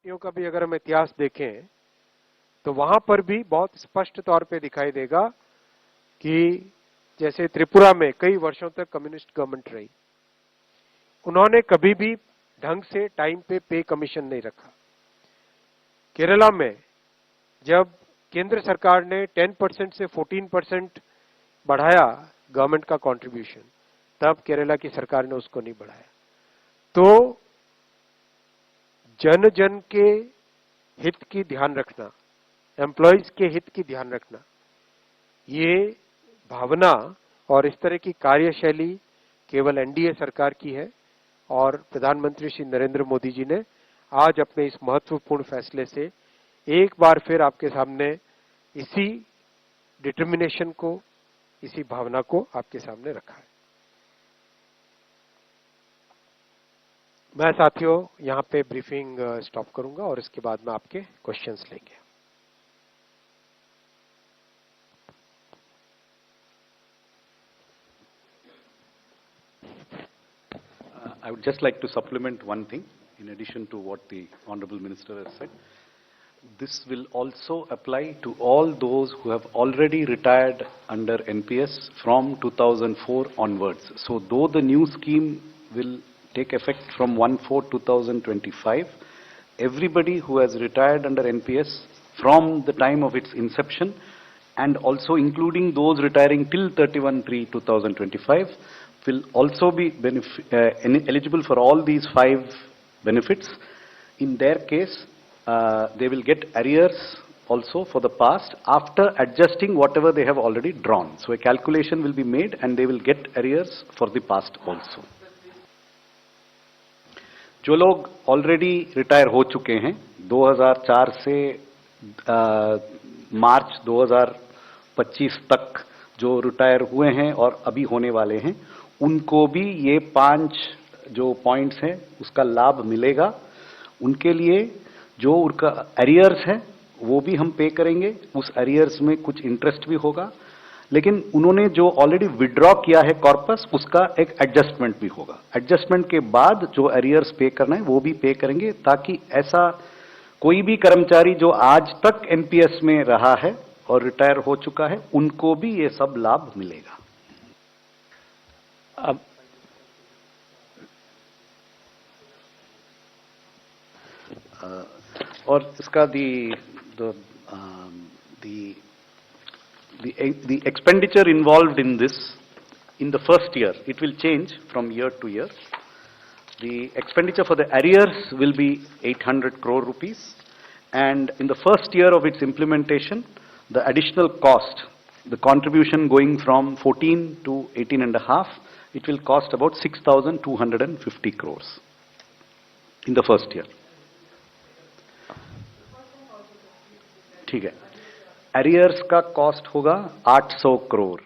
पार्टियों का भी अगर हम इतिहास देखें तो वहां पर भी बहुत स्पष्ट तौर पे दिखाई देगा कि जैसे त्रिपुरा में कई वर्षों तक कम्युनिस्ट गवर्नमेंट रही, उन्होंने कभी भी ढंग से टाइम पे कमीशन नहीं रखा। केरला में जब केंद्र सरकार ने 10% से 14% बढ़ाया गवर्नमेंट का कंट्रीब्यूशन, तब केरला की सरकार ने उसको नहीं बढ़ाया। तो जन जन के हित की ध्यान रखना, एम्प्लॉयज के हित की ध्यान रखना, ये भावना और इस तरह की कार्यशैली केवल एनडीए सरकार की है। और प्रधानमंत्री श्री नरेंद्र मोदी जी ने आज अपने इस महत्वपूर्ण फैसले से एक बार फिर आपके सामने इसी डिटर्मिनेशन को, इसी भावना को आपके सामने रखा है। मैं साथियों यहां पे ब्रीफिंग स्टॉप करूंगा और इसके बाद में आपके क्वेश्चंस लेंगे। I would just like to supplement one thing in addition to what the Honorable Minister has said. This will also apply to all those who have already retired under NPS from 2004 onwards. So though the new scheme will take effect from 1/4/2025, everybody who has retired under NPS from the time of its inception, and also including those retiring till 31/3/2025, will also be eligible for all these 5 benefits. In their case, they will get arrears also for the past after adjusting whatever they have already drawn. So a calculation will be made and they will get arrears for the past also. जो लोग already retire हो चुके हैं 2004 से मार्च 2025 तक जो retire हुए हैं और अभी होने वाले हैं, उनको भी ये 5 जो पॉइंट्स हैं उसका लाभ मिलेगा। उनके लिए जो उनका एरियर्स है वो भी हम पे करेंगे, उस एरियर्स में कुछ इंटरेस्ट भी होगा, लेकिन उन्होंने जो ऑलरेडी विड्रॉ किया है कॉर्पस, उसका एक एडजस्टमेंट भी होगा। एडजस्टमेंट के बाद जो एरियर्स पे करना है वो भी पे करेंगे, ताकि ऐसा कोई भी कर्मचारी जो आज तक एनपीएस में रहा है और रिटायर हो चुका है, उनको भी ये सब लाभ मिलेगा। अब और इसका the expenditure involved in this, in the first year, it will change from year to year. The expenditure for the arrears will be 800 crore rupees, and in the first year of its implementation, the additional cost, the contribution going from 14 to 18.5, it will cost about 6,250 crores in the first year. ठीक है, arrears का cost होगा 800 करोड़।